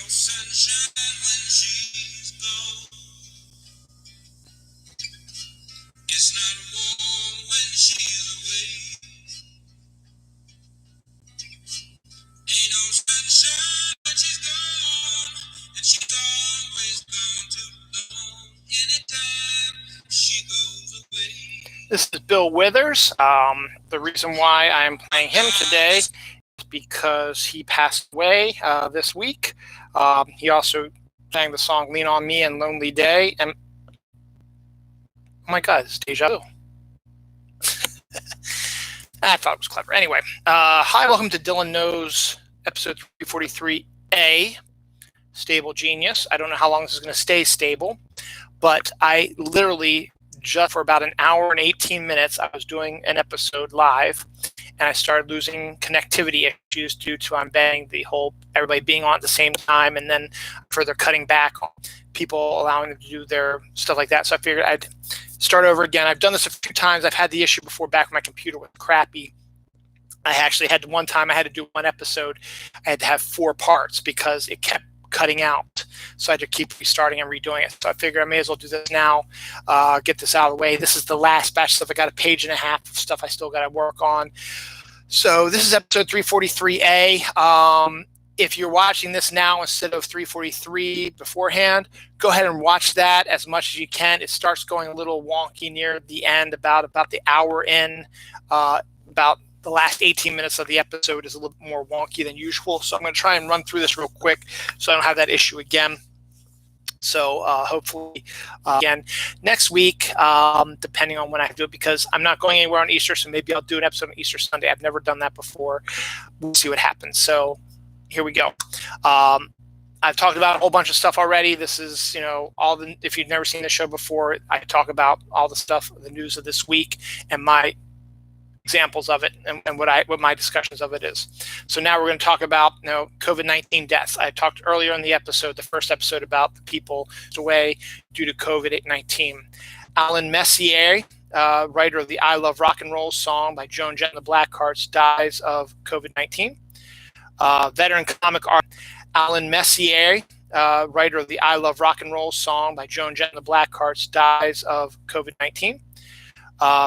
sunshine when she's gone. It's not warm when she's away. Ain't no sunshine when she's gone. And she's always gone too long. Anytime she goes away. This is Bill Withers. The reason why I'm playing him today is because he passed away this week. He also sang the song Lean on Me and Lonely Day. And oh my God, it's deja vu. I thought it was clever. Anyway, hi, welcome to Dylan Knows episode 343A, Stable Genius. I don't know how long this is going to stay stable, but I literally just for about an hour and 18 minutes, I was doing an episode live, and I started losing connectivity issues due to the whole everybody being on at the same time, and then further cutting back on people allowing them to do their stuff like that. So I figured I'd start over again. I've done this a few times. I've had the issue before back when my computer was crappy. I actually had one time I had to do one episode. I had to have 4 parts because it kept cutting out. So I had to keep restarting and redoing it. So I figured I may as well do this now, get this out of the way. This is the last batch of stuff. I got a page and a half of stuff I still got to work on. So this is episode 343A. If you're watching this now instead of 343 beforehand, go ahead and watch that as much as you can. It starts going a little wonky near the end, about the hour in. About the last 18 minutes of the episode is a little more wonky than usual. So I'm going to try and run through this real quick so I don't have that issue again. So hopefully, again, next week, depending on when I do it, because I'm not going anywhere on Easter, so maybe I'll do an episode on Easter Sunday. I've never done that before. We'll see what happens. So here we go. I've talked about a whole bunch of stuff already. This is, if you've never seen the show before, I talk about all the stuff, the news of this week, and my examples of it, and what my discussions of it is. So now we're going to talk about COVID-19 deaths. I talked earlier in the episode, the first episode, about the people away due to COVID-19. Alan Messier, writer of the I Love Rock and Roll song by Joan Jett and the Blackhearts, dies of COVID-19. Veteran comic artist Alan Messier, writer of the I Love Rock and Roll song by Joan Jett and the Blackhearts, dies of COVID-19.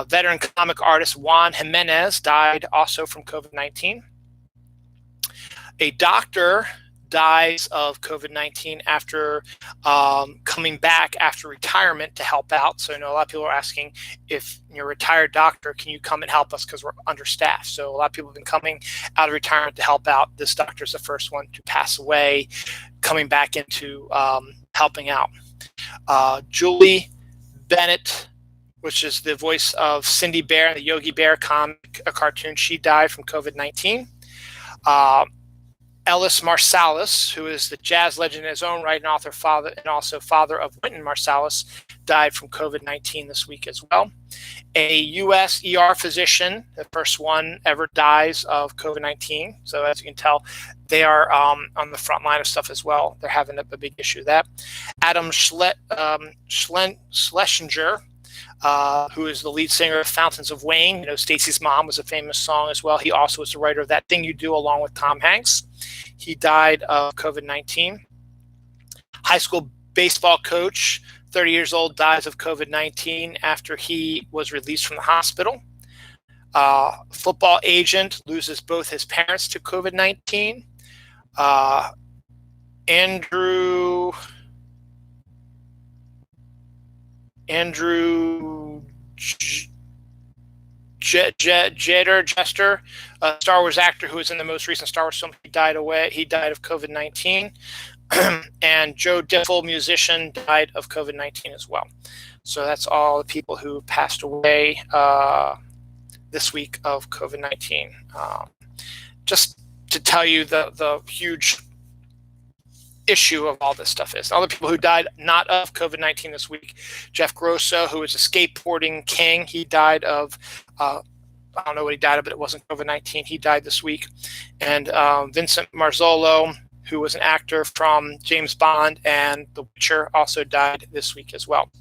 Veteran comic artist Juan Jimenez died also from COVID-19. A doctor dies of COVID-19 after coming back after retirement to help out. So I know a lot of people are asking, if you're a retired doctor, can you come and help us because we're understaffed? So a lot of people have been coming out of retirement to help out. This doctor is the first one to pass away, coming back into helping out. Julie Bennett, which is the voice of Cindy Bear in the Yogi Bear comic, a cartoon, she died from COVID-19. Ellis Marsalis, who is the jazz legend in his own right and author, father, and also father of Wynton Marsalis, died from COVID-19 this week as well. A U.S. ER physician, the first one ever, dies of COVID-19. So as you can tell, they are on the front line of stuff as well. They're having a big issue with that. Adam Schlesinger, who is the lead singer of Fountains of Wayne. Stacy's Mom was a famous song as well. He also was the writer of That Thing You Do along with Tom Hanks. He died of COVID-19. High school baseball coach, 30 years old, dies of COVID-19 after he was released from the hospital. Football agent loses both his parents to COVID-19. Andrew Jester, a Star Wars actor who was in the most recent Star Wars film, he died of COVID-19. And Joe Diffel, musician, died of COVID-19 as well. So that's all the people who passed away this week of COVID-19. Just to tell you the huge issue of all this stuff is. Other people who died not of COVID-19 this week: Jeff Grosso, who is a skateboarding king. He died of, I don't know what he died of, but it wasn't COVID-19. He died this week. And Vincent Marzolo, who was an actor from James Bond and The Witcher, also died this week as well.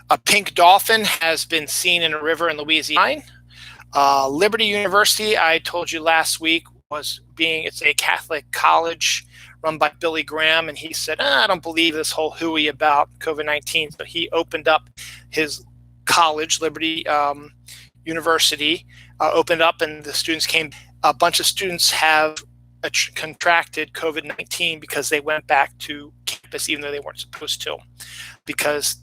A pink dolphin has been seen in a river in Louisiana. Liberty University, I told you last week, it's a Catholic college run by Billy Graham, and he said, I don't believe this whole hooey about COVID-19. So he opened up his college, Liberty University, opened up, and the students came. A bunch of students have contracted COVID-19 because they went back to campus even though they weren't supposed to, because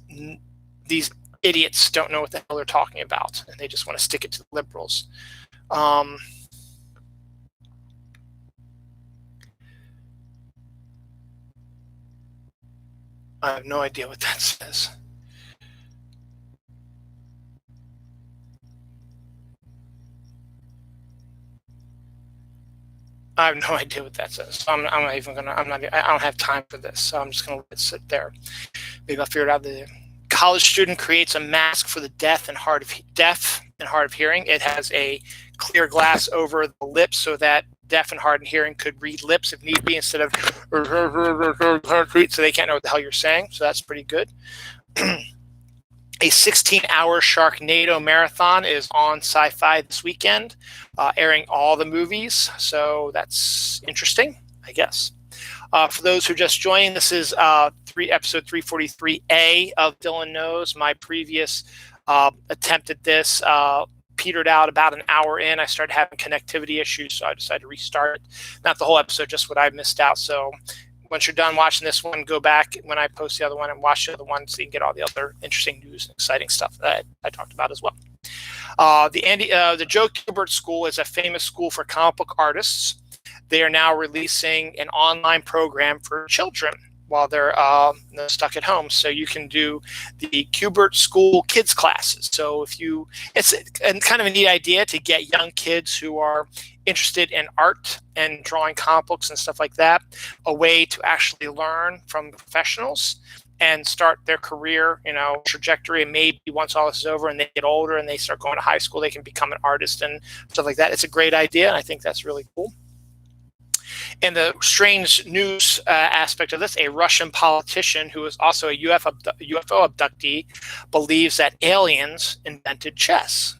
these idiots don't know what the hell they're talking about, and they just want to stick it to the liberals. I have no idea what that says. I have no idea what that says. So I'm not even gonna. I don't have time for this. So I'm just gonna let it sit there. Maybe I'll figure it out. The college student creates a mask for the deaf and hard of hearing. It has a clear glass over the lips so that deaf and hard of hearing could read lips if need be, instead of so they can't know what the hell you're saying. So that's pretty good. A 16-hour Sharknado marathon is on Sci-Fi this weekend, airing all the movies. So that's interesting, I guess. For those who just joined, this is episode 343A of Dylan Knows. My previous attempt at this petered out about an hour in. I started having connectivity issues, so I decided to restart. Not the whole episode, just what I missed out. So once you're done watching this one, go back when I post the other one and watch the other one so you can get all the other interesting news and exciting stuff that I talked about as well. The Joe Kubert School is a famous school for comic book artists. They are now releasing an online program for children while they're stuck at home. So you can do the Kubert School Kids classes. So it's kind of a neat idea to get young kids who are interested in art and drawing comic books and stuff like that, a way to actually learn from professionals and start their career, trajectory. And maybe once all this is over and they get older and they start going to high school, they can become an artist and stuff like that. It's a great idea, and I think that's really cool. In the strange news aspect of this, a Russian politician who is also a UFO abductee believes that aliens invented chess.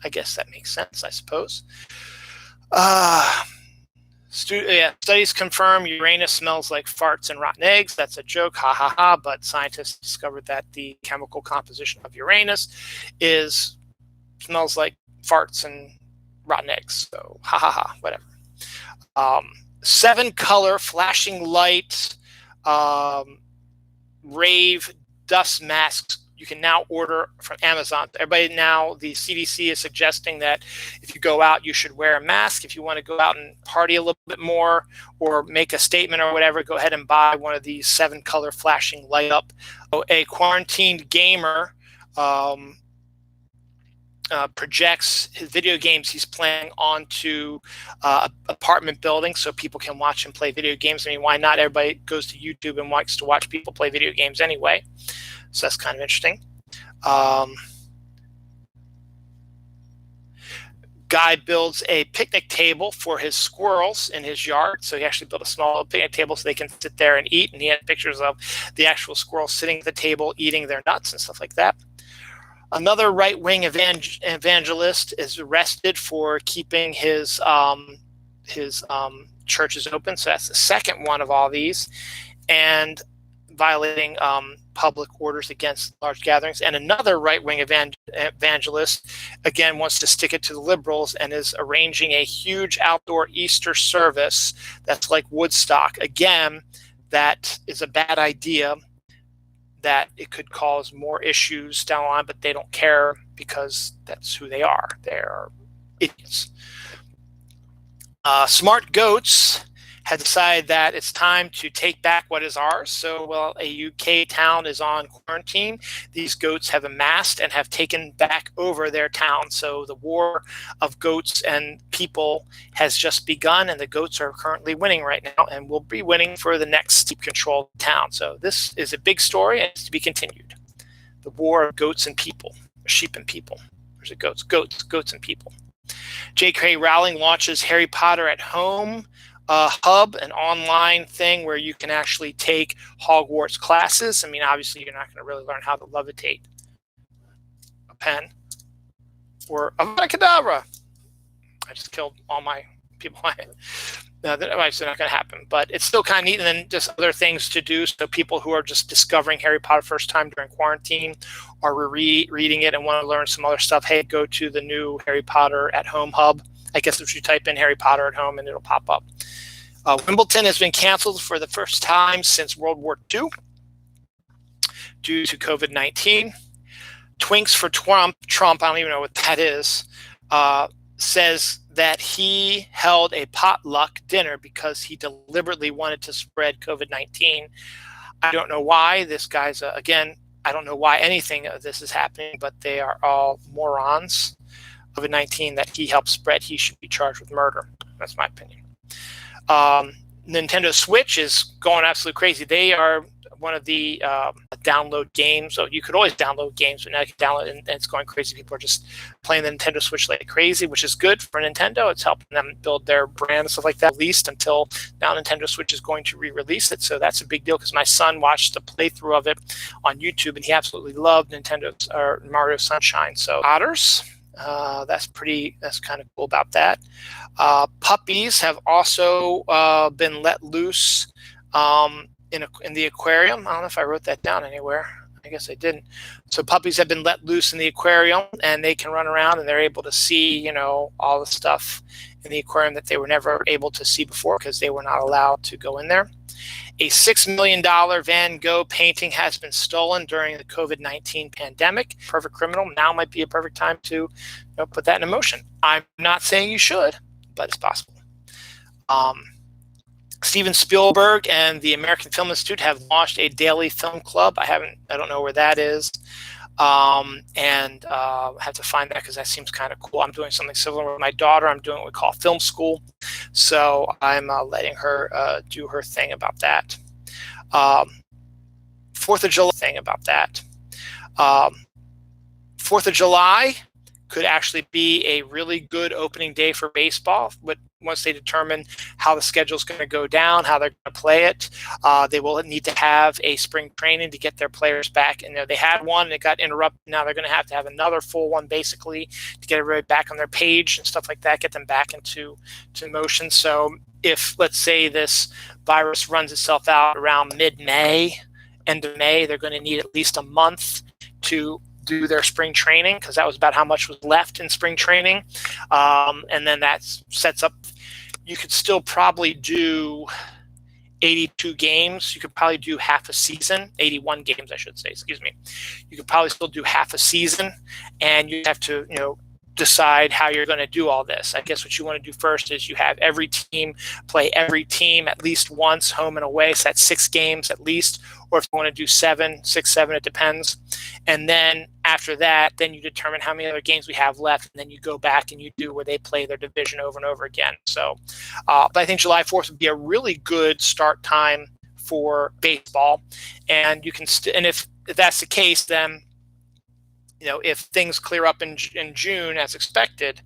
I guess that makes sense, I suppose. Studies confirm Uranus smells like farts and rotten eggs. That's a joke, ha ha ha. But scientists discovered that the chemical composition of Uranus smells like farts and rotten eggs. So ha ha ha, whatever. 7-color flashing light rave dust masks you can now order from Amazon. Everybody now, the CDC is suggesting that if you go out, you should wear a mask. If you want to go out and party a little bit more or make a statement or whatever, go ahead and buy one of these 7-color flashing light up. A quarantined gamer projects his video games he's playing onto apartment buildings so people can watch him play video games. I mean, why not? Everybody goes to YouTube and likes to watch people play video games anyway. So that's kind of interesting. Guy builds a picnic table for his squirrels in his yard. So he actually built a small picnic table so they can sit there and eat. And he had pictures of the actual squirrels sitting at the table eating their nuts and stuff like that. Another right-wing evangelist is arrested for keeping his churches open. So that's the second one of all these, and violating public orders against large gatherings. And another right-wing evangelist, again, wants to stick it to the liberals and is arranging a huge outdoor Easter service that's like Woodstock. Again, that is a bad idea, that it could cause more issues down the line, but they don't care because that's who they are. They're idiots. Smart Goats had decided that it's time to take back what is ours. So, a UK town is on quarantine. These goats have amassed and have taken back over their town. So the war of goats and people has just begun, and the goats are currently winning right now and will be winning for the next keep control of the town. So this is a big story and it's to be continued. The war of goats and people, sheep and people. There's a goats and people. J.K. Rowling launches Harry Potter at Home hub, an online thing where you can actually take Hogwarts classes. I mean, obviously, you're not going to really learn how to levitate a pen or Avada Kedavra. I just killed all my people that's not going to happen, but it's still kind of neat. And then just other things to do. So people who are just discovering Harry Potter first time during quarantine or reading it and want to learn some other stuff, hey, go to the new Harry Potter at Home hub. I guess if you type in Harry Potter at Home and it'll pop up. Wimbledon has been canceled for the first time since World War II due to COVID-19. Twinks for Trump, I don't even know what that is, says that he held a potluck dinner because he deliberately wanted to spread COVID-19. I don't know why. This guy's, again, I don't know why anything of this is happening, but they are all morons. COVID-19 that he helped spread, he should be charged with murder. That's my opinion. Nintendo Switch is going absolutely crazy. They are one of the download games. So you could always download games, but now you can download and it's going crazy. People are just playing the Nintendo Switch like crazy, which is good for Nintendo. It's helping them build their brand and stuff like that, at least until now Nintendo Switch is going to re-release it. So that's a big deal because my son watched a playthrough of it on YouTube and he absolutely loved Nintendo's Mario Sunshine. So Otters. That's kind of cool about that. Puppies have also been let loose in the aquarium. I don't know if I wrote that down anywhere. I guess I didn't. So puppies have been let loose in the aquarium and they can run around and they're able to see, all the stuff in the aquarium that they were never able to see before because they were not allowed to go in there. A $6 million Van Gogh painting has been stolen during the COVID-19 pandemic. Perfect criminal. Now might be a perfect time to put that in motion. I'm not saying you should, but it's possible. Steven Spielberg and the American Film Institute have launched a daily film club. I don't know where that is. And I have to find that because that seems kind of cool. I'm doing something similar with my daughter. I'm doing what we call film school. So I'm letting her do her thing about that. 4th of July thing about that. 4th of July could actually be a really good opening day for baseball. Once they determine how the schedule is going to go down, how they're going to play it, they will need to have a spring training to get their players back. And they had one and it got interrupted. Now they're going to have another full one basically to get everybody back on their page and stuff like that, get them back into motion. So if, let's say, this virus runs itself out around mid-May, end of May, they're going to need at least a month to do their spring training because that was about how much was left in spring training. And then that sets up, you could still probably do 82 games. You could probably do half a season, 81 games, I should say, excuse me. You could probably still do half a season and you have to, decide how you're going to do all this. I guess what you want to do first is you have every team play every team at least once, home and away. So that's 6 games at least, or if you want to do 7, it depends. And then after that, then you determine how many other games we have left, and then you go back and you do where they play their division over and over again. So, but I think July 4th would be a really good start time for baseball, and you can and if that's the case, then if things clear up in June as expected,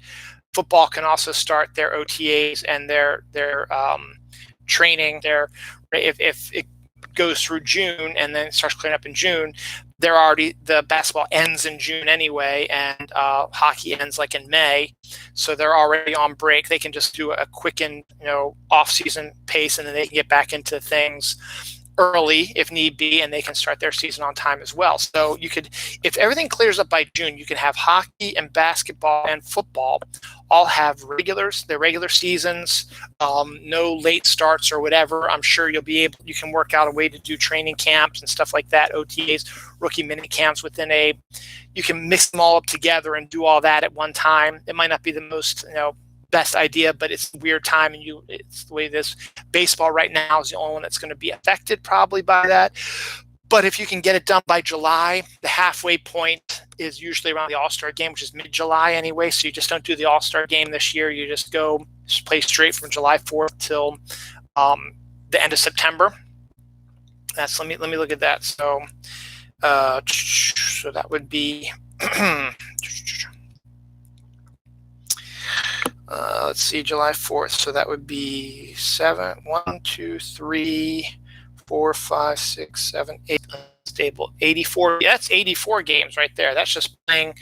football can also start their OTAs and their training. If it goes through June and then it starts clearing up in June, the basketball ends in June anyway, and hockey ends like in May, so they're already on break. They can just do a quicken off-season pace, and then they can get back into things early if need be, and they can start their season on time as well. So you could, if everything clears up by June, you can have hockey and basketball and football all have their regular seasons, no late starts or whatever. I'm sure you can work out a way to do training camps and stuff like that, OTAs, rookie mini camps you can mix them all up together and do all that at one time. It might not be the most, best idea, but it's a weird time, and it's the way this baseball right now is the only one that's going to be affected probably by that. But if you can get it done by July, the halfway point is usually around the All-Star game, which is mid-July anyway. So you just don't do the All-Star game this year. You just play straight from July 4th till the end of September. Let me look at that. So so that would be let's see, July 4th. So that would be 1, 2, 3, 4, 5, 6, 7, 8. Stable 84. Yeah, that's 84 games right there. That's just playing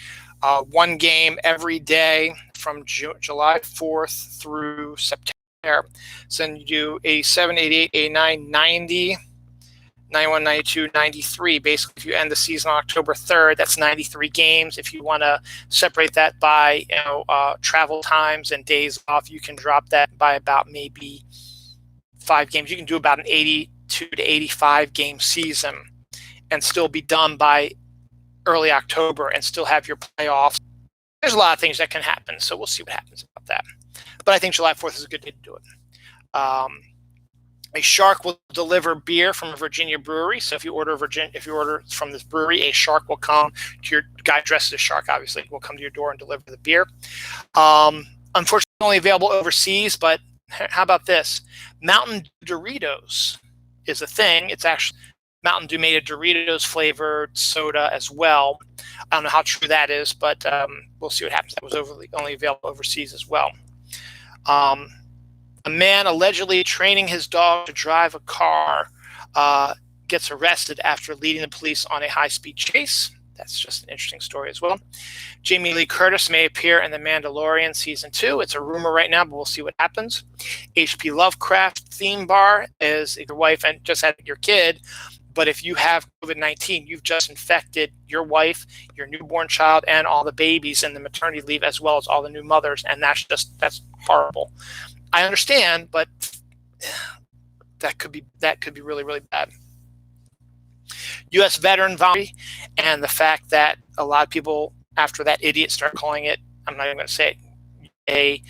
one game every day from July 4th through September. So then you do 87, 88, 89, 90, 91, 92, 93. Basically, if you end the season on October 3rd, that's 93 games. If you want to separate that by travel times and days off, you can drop that by about maybe 5 games. You can do about an 82 to 85 game season and still be done by early October and still have your playoffs. There's a lot of things that can happen, so we'll see what happens about that. But I think July 4th is a good day to do it. A shark will deliver beer from a Virginia brewery. So if you order from this brewery, a shark will come to your guy dressed as a shark. Obviously, will come to your door and deliver the beer. Unfortunately, only available overseas. But how about this? Mountain Dew Doritos is a thing. It's actually Mountain Dew made a Doritos flavored soda as well. I don't know how true that is, but we'll see what happens. That was only available overseas as well. A man allegedly training his dog to drive a car gets arrested after leading the police on a high-speed chase. That's just an interesting story as well. Jamie Lee Curtis may appear in The Mandalorian Season 2. It's a rumor right now, but we'll see what happens. H.P. Lovecraft theme bar is your wife and just had your kid. But if you have COVID-19, you've just infected your wife, your newborn child, and all the babies in the maternity leave, as well as all the new mothers. And that's horrible. I understand, but that could be really, really bad. U.S. veteran volunteer, and the fact that a lot of people after that idiot start calling it, I'm not even going to say it, a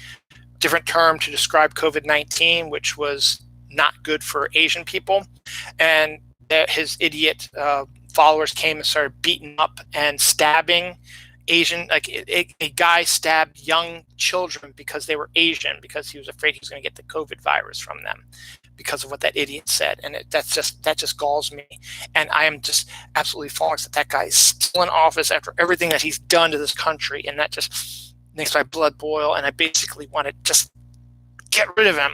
different term to describe COVID-19, which was not good for Asian people. And his idiot followers came and started beating up and stabbing Asian, like a guy stabbed young children because they were Asian, because he was afraid he was going to get the COVID virus from them because of what that idiot said. And that just galls me. And I am just absolutely falling that guy is still in office after everything that he's done to this country. And that just makes my blood boil. And I basically want to just get rid of him.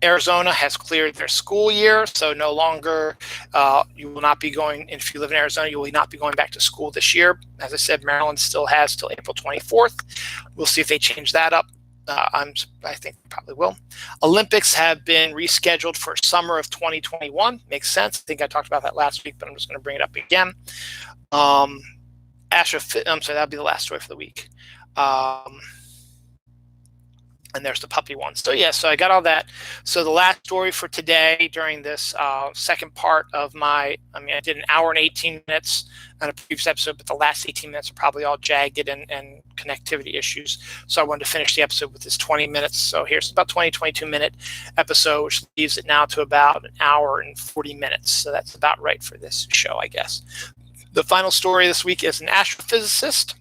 Arizona has cleared their school year, so no longer you will not be going. If you live in Arizona, you will not be going back to school this year. As I said, Maryland still has till April 24th. We'll see if they change that up. I think they probably will. Olympics have been rescheduled for summer of 2021. Makes sense. I think I talked about that last week, but I'm just going to bring it up again. I'm sorry, that'll be the last story for the week. And there's the puppy one. So yeah, so I got all that. So the last story for today during this second part of I did an hour and 18 minutes on a previous episode, but the last 18 minutes are probably all jagged and connectivity issues. So I wanted to finish the episode with this 20 minutes. So here's about 22 minute episode, which leaves it now to about an hour and 40 minutes. So that's about right for this show, I guess. The final story this week is an astrophysicist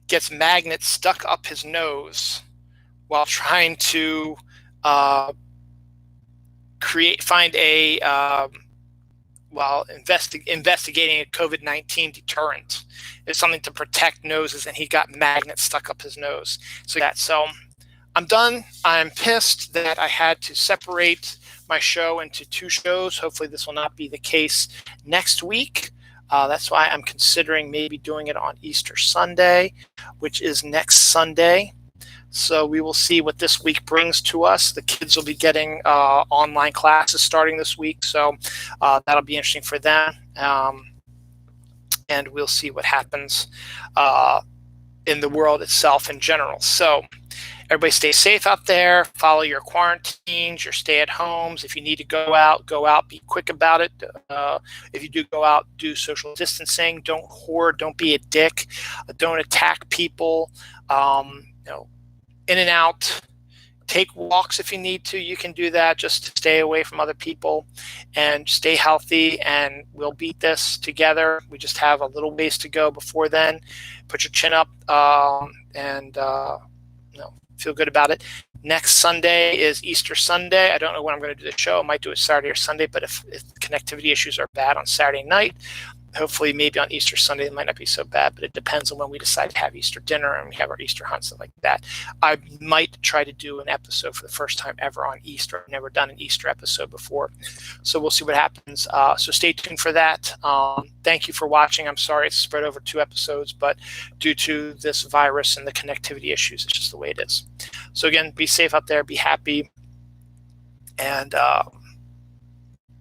gets magnets stuck up his nose while trying to investigating a COVID-19 deterrent. It's something to protect noses, and he got magnets stuck up his nose. So I'm done. I'm pissed that I had to separate my show into 2 shows. Hopefully this will not be the case next week. That's why I'm considering maybe doing it on Easter Sunday, which is next Sunday. So we will see what this week brings to us. The kids will be getting online classes starting this week, so that'll be interesting for them. And we'll see what happens in the world itself in general. So everybody stay safe out there. Follow your quarantines, your stay-at-homes. If you need to go out, be quick about it. If you do go out, do social distancing. Don't hoard. Don't be a dick. Don't attack people. In and out. Take walks if you need to. You can do that just to stay away from other people and stay healthy, and we'll beat this together. We just have a little ways to go before then. Put your chin up and feel good about it. Next Sunday is Easter Sunday. I don't know when I'm going to do the show. I might do it Saturday or Sunday, but if connectivity issues are bad on Saturday night, hopefully maybe on Easter Sunday it might not be so bad, but it depends on when we decide to have Easter dinner and we have our Easter hunt, stuff like that. I might try to do an episode for the first time ever on Easter. I've never done an Easter episode before, so we'll see what happens. So stay tuned for that. Thank you for watching. I'm sorry it's spread over 2 episodes, but due to this virus and the connectivity issues, it's just the way it is. So again, be safe out there, be happy, and